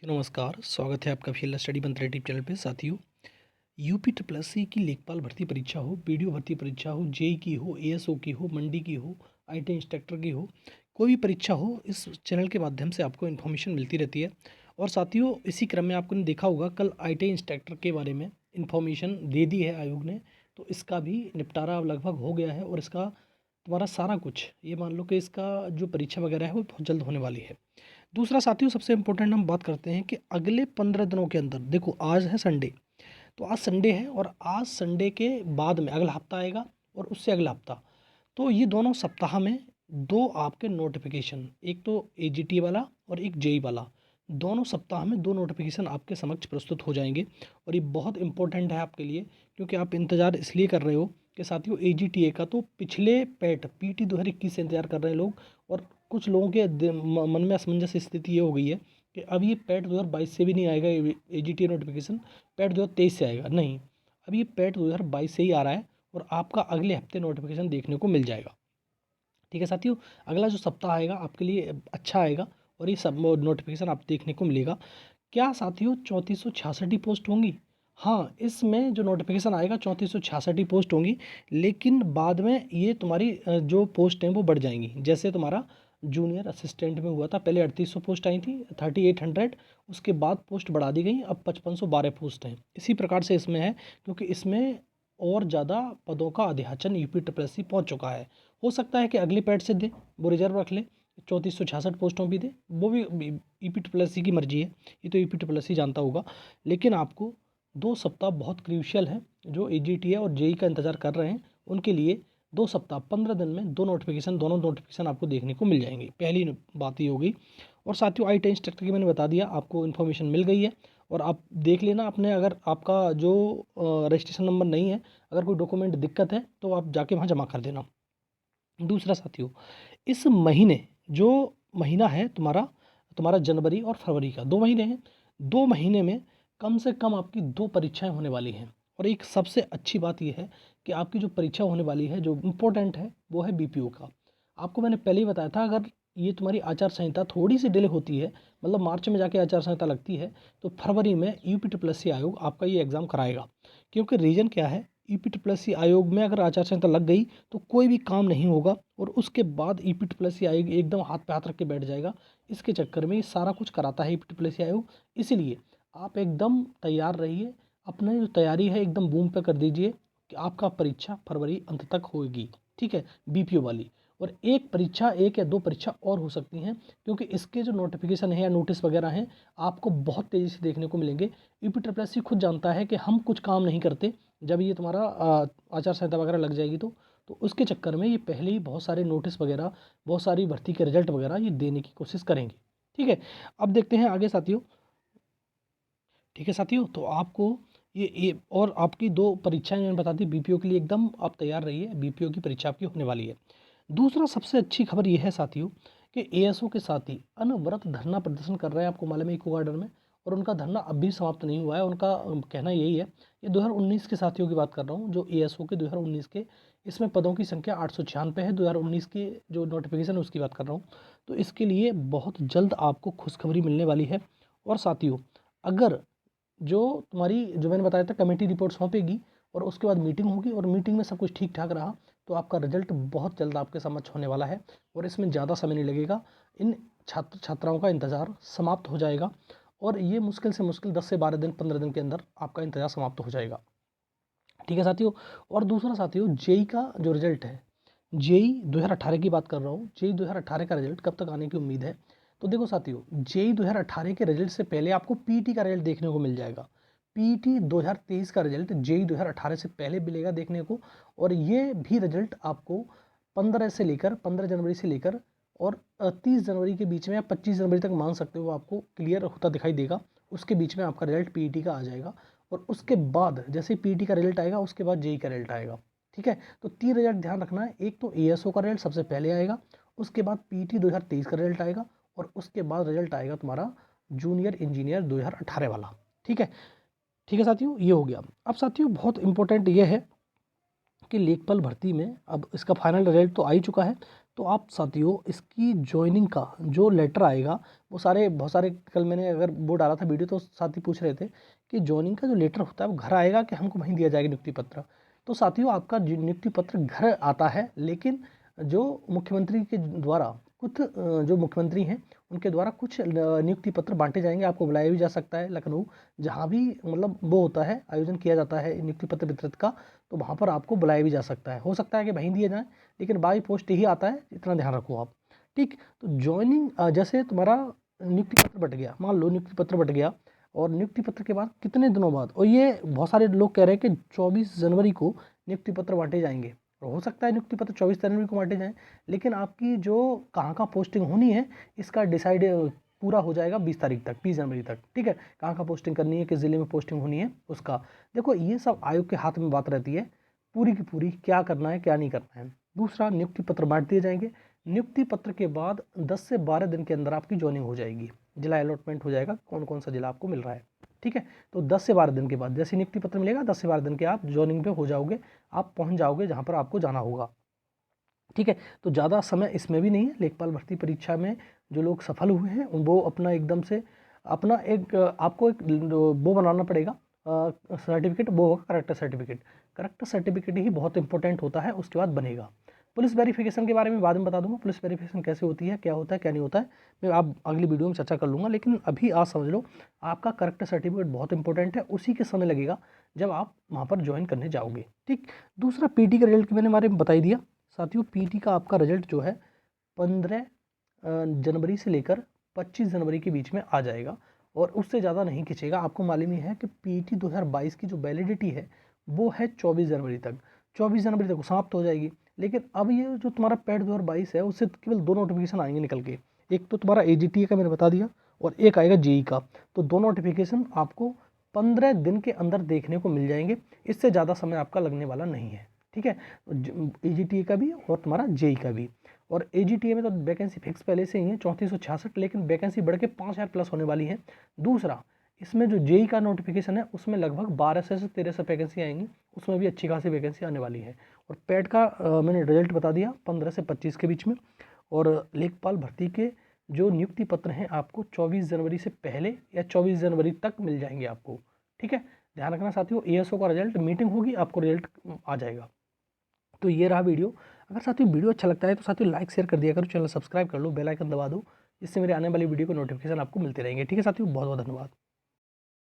नमस्कार, स्वागत है आपका फील्ड स्टडी मंत्र यूट्यूब चैनल पे। साथियों, यूपी ट्रिपल एस सी की लेखपाल भर्ती परीक्षा हो, बीडीओ भर्ती परीक्षा हो, जेई की हो, एएसओ की हो, मंडी की हो, आईटी इंस्ट्रक्टर की हो, कोई भी परीक्षा हो, इस चैनल के माध्यम से आपको इन्फॉर्मेशन मिलती रहती है। और साथियों, इसी क्रम में आपने देखा होगा कल आईटी इंस्ट्रक्टर के बारे में इन्फॉर्मेशन दे दी है आयोग ने, तो इसका भी निपटारा अब लगभग हो गया है और इसका तुम्हारा सारा कुछ ये मान लो कि इसका जो परीक्षा वगैरह है वो बहुत जल्द होने वाली है। दूसरा साथियों, सबसे इम्पोर्टेंट हम बात करते हैं कि अगले 15 दिनों के अंदर, देखो आज है संडे, तो आज संडे है और आज संडे के बाद में अगला हफ्ता आएगा और उससे अगला हफ्ता, तो ये दोनों सप्ताह में दो आपके नोटिफिकेशन, एक तो एजीटी वाला और एक जेई वाला, दोनों सप्ताह में दो नोटिफिकेशन आपके समक्ष प्रस्तुत हो जाएंगे। और ये बहुत इंपॉर्टेंट है आपके लिए, क्योंकि आप इंतज़ार इसलिए कर रहे हो कि साथियों एजीटीए का तो पिछले पैट पीटी 2021 से इंतजार कर रहे हैं लोग। और कुछ लोगों के मन में असमंजस स्थिति ये हो गई है कि अब ये पैट 2022 से भी नहीं आएगा एजीटीए नोटिफिकेशन, पैट 2023 से आएगा। नहीं, अब ये पैट 2022 से ही आ रहा है और आपका अगले हफ्ते नोटिफिकेशन देखने को मिल जाएगा। ठीक है साथियों, अगला जो सप्ताह आएगा आपके लिए अच्छा आएगा और ये सब नोटिफिकेशन आप देखने को मिलेगा। क्या साथियों 3466 पोस्ट होंगी? हाँ, इसमें जो नोटिफिकेशन आएगा 3466 पोस्ट होंगी, लेकिन बाद में ये तुम्हारी जो पोस्ट हैं वो बढ़ जाएंगी। जैसे तुम्हारा जूनियर असिस्टेंट में हुआ था, पहले 3800 पोस्ट आई थी, 3800, उसके बाद पोस्ट बढ़ा दी गई, अब 5512 पोस्ट हैं। इसी प्रकार से इसमें है, क्योंकि इसमें और ज़्यादा पदों का अधियाचन यूपी ट्रिपल एस सी पहुँच चुका है। हो सकता है कि अगली पैड से दे, वो रिजर्व रख ले, 3466 पोस्टों भी दे, वो भी ईपी ट्रिपल एस सी की मर्जी है, ये तो ईपी ट्रिपल एस सी जानता होगा। लेकिन आपको 2 सप्ताह बहुत क्रूशियल है, जो एजीटी और जेई का इंतजार कर रहे हैं उनके लिए 2 सप्ताह 15 दिन में दोनों नोटिफिकेशन आपको देखने को मिल जाएंगे। पहली बात ये होगी। और साथियों आई टी इंस्ट्रक्टर की मैंने बता दिया, आपको इन्फॉर्मेशन मिल गई है और आप देख लेना अपने, अगर आपका जो रजिस्ट्रेशन नंबर नहीं है, अगर कोई डॉक्यूमेंट दिक्कत है तो आप जाके वहाँ जमा कर देना। दूसरा साथियों, इस महीने जो महीना है तुम्हारा तुम्हारा जनवरी और फरवरी का 2 महीने हैं, 2 महीने में कम से कम आपकी 2 परीक्षाएं होने वाली हैं। और एक सबसे अच्छी बात यह है कि आपकी जो परीक्षा होने वाली है, जो इम्पोर्टेंट है, वो है बीपीओ का। आपको मैंने पहले ही बताया था, अगर ये तुम्हारी आचार संहिता थोड़ी सी डिले होती है, मतलब मार्च में जाके आचार संहिता लगती है, तो फरवरी में यूपी ट्रिपल एस सी आयोग आपका ये एग्ज़ाम कराएगा। क्योंकि रीज़न क्या है, ईपी ट्रिपल एस सी आयोग में अगर आचार संहिता लग गई तो कोई भी काम नहीं होगा और उसके बाद ईपी ट्रिपल एस सी आयोग एकदम हाथ पे हाथ रख के बैठ जाएगा। इसके चक्कर में ये सारा कुछ कराता है ईपी ट्रिपल एस सी आयोग। इसीलिए आप एकदम तैयार रहिए, अपनी जो तैयारी है एकदम बूम पे कर दीजिए कि आपका परीक्षा फरवरी अंत तक होगी। ठीक है, बीपीओ वाली। और एक या दो परीक्षा और हो सकती हैं, क्योंकि इसके जो नोटिफिकेशन है या नोटिस वगैरह हैं आपको बहुत तेज़ी से देखने को मिलेंगे। यूपी ट्रिपल एस सी खुद जानता है कि हम कुछ काम नहीं करते जब ये तुम्हारा आचार संहिता वगैरह लग जाएगी तो उसके चक्कर में ये पहले ही बहुत सारे नोटिस वगैरह, बहुत सारी भर्ती के रिजल्ट वगैरह ये देने की कोशिश करेंगे। ठीक है, अब देखते हैं आगे साथियों। ठीक है साथियों, तो आपको ये और आपकी 2 परीक्षाएं मैंने बता दी बीपीओ के लिए, एकदम आप तैयार रहिए, बीपीओ की परीक्षा आपकी होने वाली है। दूसरा सबसे अच्छी खबर यह है साथियों कि एएसओ के साथी अनवरत धरना प्रदर्शन कर रहे हैं, आपको मालूम है, इको गार्डन में। और उनका धरना अब भी समाप्त नहीं हुआ है। उनका कहना यही है, ये 2019 के साथियों की बात कर रहा हूँ, जो एएसओ के 2019 के, इसमें पदों की संख्या 896 है। 2019 के जो नोटिफिकेशन है उसकी बात कर रहा हूँ। तो इसके लिए बहुत जल्द आपको खुशखबरी मिलने वाली है। और साथियों, अगर जो तुम्हारी, जो मैंने बताया था, कमेटी रिपोर्ट सौंपेगी और उसके बाद मीटिंग होगी और मीटिंग में सब कुछ ठीक ठाक रहा तो आपका रिजल्ट बहुत जल्द आपके समक्ष होने वाला है और इसमें ज़्यादा समय नहीं लगेगा। इन छात्र छात्राओं का इंतज़ार समाप्त हो जाएगा और ये मुश्किल से मुश्किल 10 से 12 दिन 15 दिन के अंदर आपका इंतज़ार समाप्त हो जाएगा। ठीक है साथियों। और दूसरा साथियों, जेई का जो रिजल्ट है, जेई 2018 की बात कर रहा हूँ, जेई 2018 का रिजल्ट कब तक आने की उम्मीद है? तो देखो साथियों, जेई 2018 के रिजल्ट से पहले आपको पीटी का रिजल्ट देखने को मिल जाएगा। पीटी 2023 का रिजल्ट जेई 2018 से पहले मिलेगा देखने को। और ये भी रिजल्ट आपको 15 जनवरी से लेकर और 30 जनवरी के बीच में या 25 जनवरी तक मान सकते हो, आपको क्लियर होता दिखाई देगा। उसके बीच में आपका रिजल्ट पीटी का आ जाएगा और उसके बाद जैसे पीटी का रिजल्ट आएगा उसके बाद जेई का रिजल्ट आएगा। ठीक है, तो 3 रिजल्ट ध्यान रखना है। एक तो एएसओ का रिजल्ट सबसे पहले आएगा, उसके बाद पीटी 2023 का रिजल्ट आएगा और उसके बाद रिजल्ट आएगा तुम्हारा जूनियर इंजीनियर 2018 वाला। ठीक है, ठीक है साथियों, ये हो गया। अब साथियों बहुत इंपॉर्टेंट ये है कि लेखपाल भर्ती में अब इसका फाइनल रिजल्ट तो आ ही चुका है, तो आप साथियों इसकी ज्वाइनिंग का जो लेटर आएगा वो बहुत सारे कल मैंने अगर वो डाला था वीडियो तो साथी पूछ रहे थे कि ज्वाइनिंग का जो लेटर होता है वो घर आएगा कि हमको वहीं दिया जाएगा नियुक्ति पत्र। तो साथियों आपका नियुक्ति पत्र घर आता है, लेकिन जो मुख्यमंत्री के द्वारा कुछ जो मुख्यमंत्री हैं उनके द्वारा कुछ नियुक्ति पत्र बांटे जाएंगे। आपको बुलाया भी जा सकता है लखनऊ, जहाँ भी मतलब वो होता है, आयोजन किया जाता है नियुक्ति पत्र वितरित का, तो वहाँ पर आपको बुलाया भी जा सकता है। हो सकता है कि वहीं दिए जाएँ, लेकिन बाई पोस्ट ही आता है, इतना ध्यान रखो आप। ठीक, तो ज्वाइनिंग जैसे तुम्हारा नियुक्ति पत्र बट गया, मान लो नियुक्ति पत्र बट गया, और नियुक्ति पत्र के बाद कितने दिनों बाद, और ये बहुत सारे लोग कह रहे हैं कि 24 जनवरी को नियुक्ति पत्र बांटे जाएंगे। और हो सकता है नियुक्ति पत्र 24 जनवरी को बांटे जाएँ, लेकिन आपकी जो कहाँ पोस्टिंग होनी है इसका डिसाइड पूरा हो जाएगा 20 तारीख तक, 20 जनवरी तक। ठीक है, कहाँ पोस्टिंग करनी है, किस जिले में पोस्टिंग होनी है उसका। देखो ये सब आयोग के हाथ में बात रहती है पूरी की पूरी, क्या करना है क्या नहीं करना है। दूसरा, नियुक्ति पत्र बांट दिए जाएंगे। नियुक्ति पत्र के बाद 10 से 12 दिन के अंदर आपकी ज्वाइनिंग हो जाएगी, जिला अलॉटमेंट हो जाएगा कौन कौन सा जिला आपको मिल रहा है। ठीक है, तो 10 से 12 दिन के बाद जैसे नियुक्ति पत्र मिलेगा 10 से 12 दिन के आप ज्वाइनिंग पे हो जाओगे, आप पहुंच जाओगे जहां पर आपको जाना होगा। ठीक है, तो ज़्यादा समय इसमें भी नहीं है। लेखपाल भर्ती परीक्षा में जो लोग सफल हुए हैं वो अपना एकदम से अपना एक आपको एक वो बनाना पड़ेगा सर्टिफिकेट, वो होगा करेक्टर सर्टिफिकेट। करेक्टर सर्टिफिकेट ही बहुत इंपॉर्टेंट होता है, उसके बाद बनेगा। पुलिस वेरिफिकेशन के बारे में बाद में बता दूंगा, पुलिस वेरिफिकेशन कैसे होती है, क्या होता है क्या नहीं होता है, मैं आप अगली वीडियो में चर्चा कर लूँगा। लेकिन अभी आज समझ लो आपका करेक्टर सर्टिफिकेट बहुत इंपॉर्टेंट है, उसी के समय लगेगा जब आप वहाँ पर ज्वाइन करने जाओगे। ठीक, दूसरा पीटी का रिजल्ट के मैंने बारे में बता ही दिया साथियों। पीटी का आपका रिजल्ट जो है 15 जनवरी से लेकर 25 जनवरी के बीच में आ जाएगा, और उससे ज़्यादा नहीं खींचेगा। आपको मालूम ही है कि पीटी 2022 की जो वैलिडिटी है वो है 24 जनवरी तक, 24 जनवरी तक वो समाप्त हो जाएगी। लेकिन अब ये जो तुम्हारा पैड 2022 है उससे केवल 2 नोटिफिकेशन आएंगे निकल के, एक तो तुम्हारा एजीटी का मैंने बता दिया, और एक आएगा जेई का। तो 2 नोटिफिकेशन आपको 15 दिन के अंदर देखने को मिल जाएंगे, इससे ज़्यादा समय आपका लगने वाला नहीं है। ठीक है, एजीटी का भी और तुम्हारा जेई का भी। और एजीटीए में तो वैकेंसी फिक्स पहले से ही है 3466, लेकिन वैकेंसी बढ़ के 5000 प्लस होने वाली है। दूसरा, इसमें जो जेई का नोटिफिकेशन है उसमें लगभग 1200 से 1300 वैकेंसी आएंगी, उसमें भी अच्छी खासी वैकेंसी आने वाली है। और पैड का मैंने रिजल्ट बता दिया 15 से 25 के बीच में। और लेखपाल भर्ती के जो नियुक्ति पत्र हैं आपको 24 जनवरी से पहले या 24 जनवरी तक मिल जाएंगे आपको। ठीक है, ध्यान रखना साथियों, एएसओ का रिजल्ट मीटिंग होगी, आपको रिजल्ट आ जाएगा। तो ये रहा वीडियो। अगर साथियों वीडियो अच्छा लगता है तो साथियों लाइक शेयर कर दिया करो, चैनल सब्सक्राइब कर लो, बेल आइकन दबा दो, जिससे मेरे आने वाली वीडियो को नोटिफिकेशन आपको मिलते रहेंगे। ठीक है साथियों, बहुत बहुत धन्यवाद।